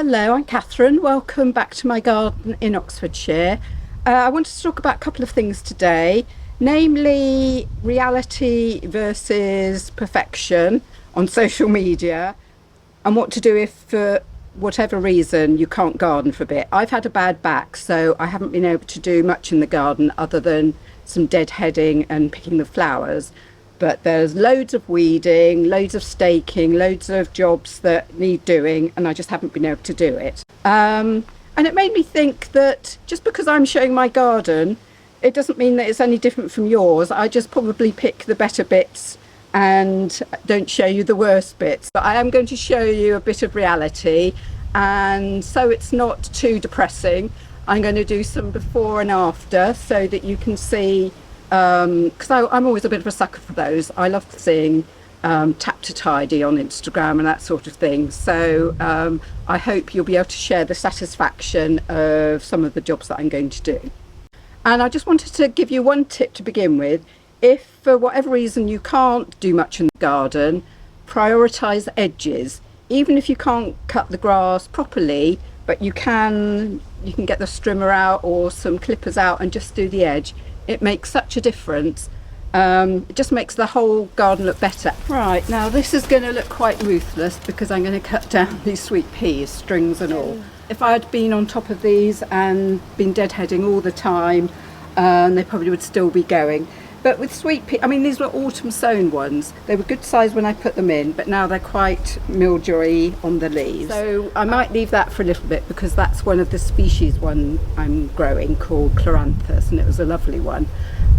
Hello, I'm Catherine. Welcome back to my garden in Oxfordshire. I wanted to talk about a couple of things today, namely reality versus perfection on social media, and what to do if for whatever reason you can't garden for a bit. I've had a bad back, so I haven't been able to do much in the garden other than some deadheading and picking the flowers. But there's loads of weeding, loads of staking, loads of jobs that need doing, and I just haven't been able to do it. And it made me think that just because I'm showing my garden, it doesn't mean that it's any different from yours. I just probably pick the better bits and don't show you the worst bits. But I am going to show you a bit of reality, and so it's not too depressing. I'm going to do some before and after so that you can see, because I'm always a bit of a sucker for those. I love seeing tap to tidy on Instagram and that sort of thing. So I hope you'll be able to share the satisfaction of some of the jobs that I'm going to do. And I just wanted to give you one tip to begin with. If for whatever reason you can't do much in the garden, prioritise edges. Even if you can't cut the grass properly, but you can get the strimmer out or some clippers out and just do the edge. It makes such a difference. It just makes the whole garden look better. Right, now this is going to look quite ruthless because I'm going to cut down these sweet peas, strings and all. If I had been on top of these and been deadheading all the time, they probably would still be going. But with sweet peas, I mean, these were autumn sown ones. They were good size when I put them in, but now they're quite mildewy on the leaves. So I might leave that for a little bit because that's one of the species one I'm growing called Chloranthus, and it was a lovely one.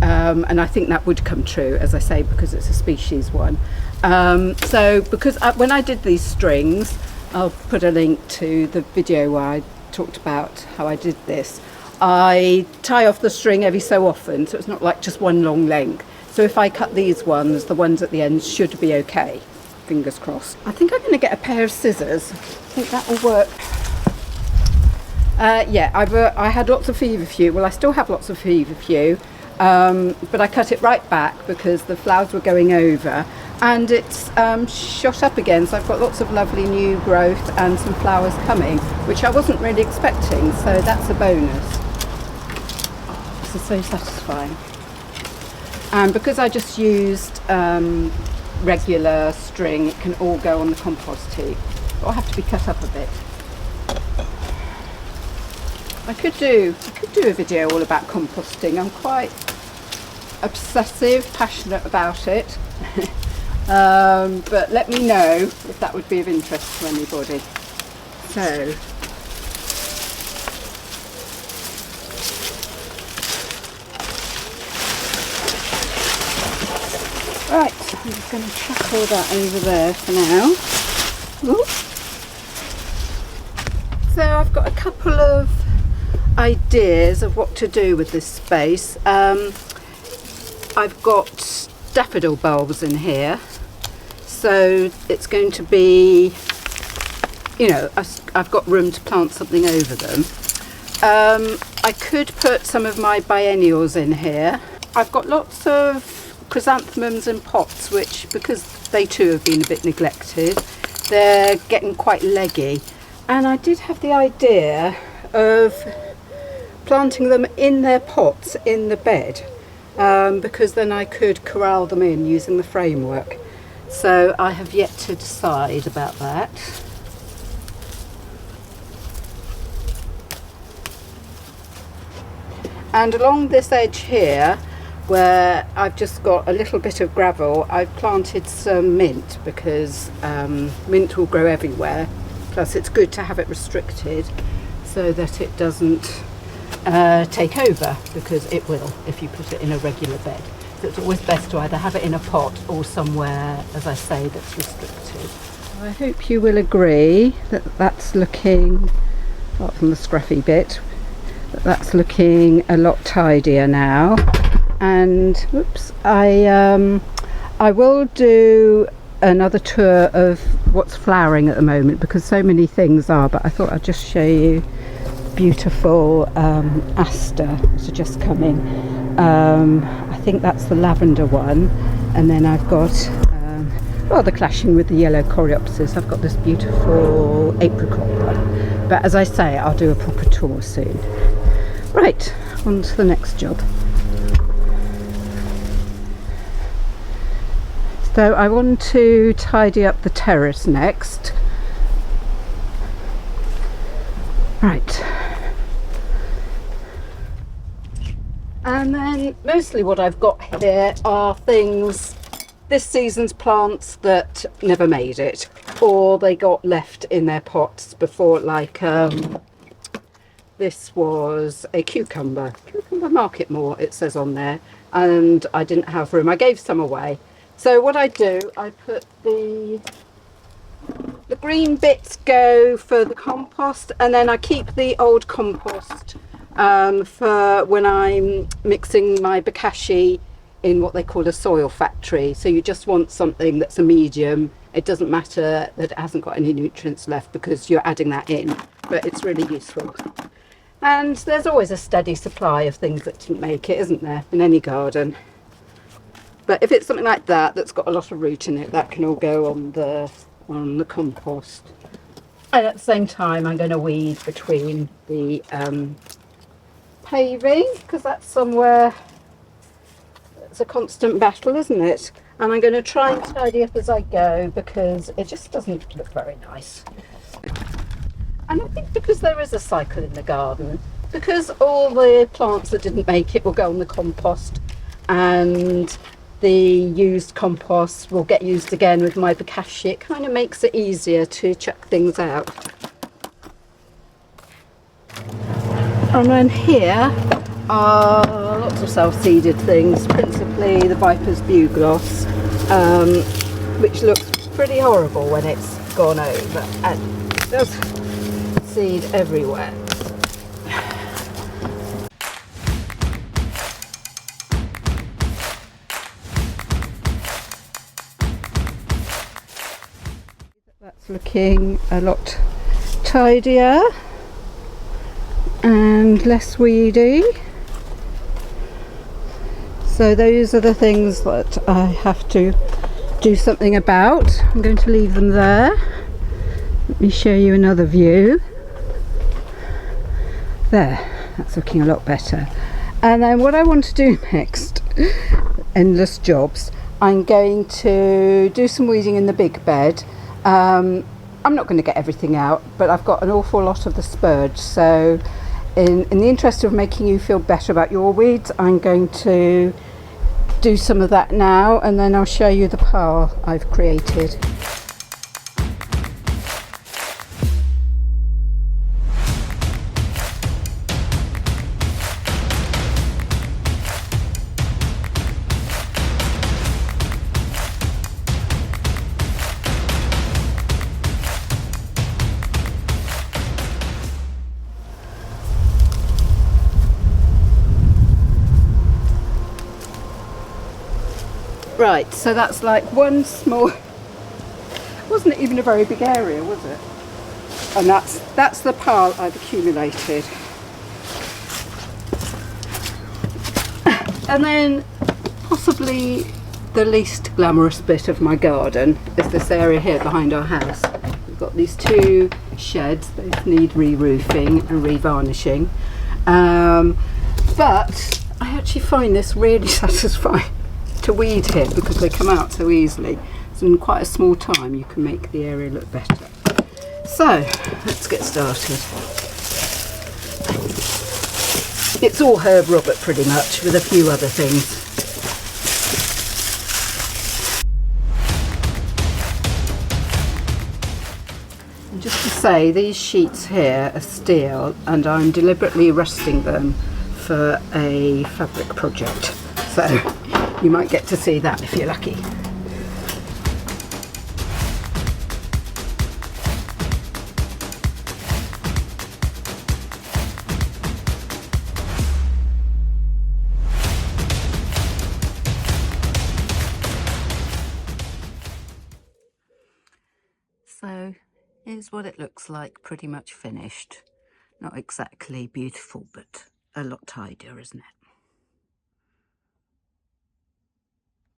And I think that would come true, as I say, because it's a species one. So because when I did these strings, I'll put a link to the video where I talked about how I did this. I tie off the string every so often, so it's not like just one long length. So if I cut these ones, the ones at the end should be okay. Fingers crossed. I think I'm going to get a pair of scissors. I think that will work. Yeah, I had lots of feverfew. Well, I still have lots of feverfew, but I cut it right back because the flowers were going over, and it's shot up again. So I've got lots of lovely new growth and some flowers coming, which I wasn't really expecting. So that's a bonus. This is so satisfying. And because I just used regular string, it can all go on the compost heap. It'll have to be cut up a bit. I could do a video all about composting. I'm quite obsessive, passionate about it. But let me know if that would be of interest to anybody. So, right, I'm just going to chuck all that over there for now. Ooh. So I've got a couple of ideas of what to do with this space. I've got daffodil bulbs in here, so it's going to be, you know, I've got room to plant something over them. I could put some of my biennials in here. I've got lots of chrysanthemums in pots, which, because they too have been a bit neglected, they're getting quite leggy. And I did have the idea of planting them in their pots in the bed, because then I could corral them in using the framework. So I have yet to decide about that. And along this edge here, where I've just got a little bit of gravel, I've planted some mint, because mint will grow everywhere. Plus it's good to have it restricted so that it doesn't take over, because it will if you put it in a regular bed. So it's always best to either have it in a pot or somewhere, as I say, that's restricted. I hope you will agree that that's looking, apart from the scruffy bit, that's looking a lot tidier now. And whoops, I will do another tour of what's flowering at the moment, because so many things are, but I thought I'd just show you beautiful aster, which are just coming. I think that's the lavender one, and then I've got rather clashing with the yellow coreopsis, I've got this beautiful apricot one. but as I say, I'll do a proper tour soon. Right, on to the next job. So I want to tidy up the terrace next. Right. And then mostly what I've got here are things, this season's plants that never made it, or they got left in their pots before, like this was a cucumber market more, it says on there, and I didn't have room. I gave some away. So what I do, I put the green bits go for the compost, and then I keep the old compost for when I'm mixing my bokashi in what they call a soil factory. So you just want something that's a medium. It doesn't matter that it hasn't got any nutrients left because you're adding that in, but it's really useful. And there's always a steady supply of things that didn't make it, isn't there, in any garden? But if it's something like that that's got a lot of root in it, that can all go on the compost. And at the same time, I'm going to weed between the paving, because that's somewhere, it's a constant battle, isn't it? And I'm going to try and tidy up as I go, because it just doesn't look very nice. And I think because there is a cycle in the garden, because all the plants that didn't make it will go on the compost, and the used compost will get used again with my bokashi, it kind of makes it easier to chuck things out. And then here are lots of self-seeded things, principally the Viper's Bugloss, which looks pretty horrible when it's gone over, and there's seed everywhere. That's looking a lot tidier and less weedy. So those are the things that I have to do something about. I'm going to leave them there. Let me show you another view. There, that's looking a lot better. And then what I want to do next, endless jobs, I'm going to do some weeding in the big bed. I'm not going to get everything out, but I've got an awful lot of the spurge, so in the interest of making you feel better about your weeds, I'm going to do some of that now, and then I'll show you the pile I've created. Right, so that's like one small, wasn't even a very big area, was it? And that's the pile I've accumulated. And then possibly the least glamorous bit of my garden is this area here behind our house. We've got these two sheds, both need re-roofing and re-varnishing. But I actually find this really satisfying to weed here because they come out so easily. So in quite a small time you can make the area look better. So let's get started. It's all Herb Robert pretty much, with a few other things. And just to say, these sheets here are steel and I'm deliberately rusting them for a fabric project. So you might get to see that if you're lucky. So here's what it looks like, pretty much finished. Not exactly beautiful, but a lot tidier, isn't it?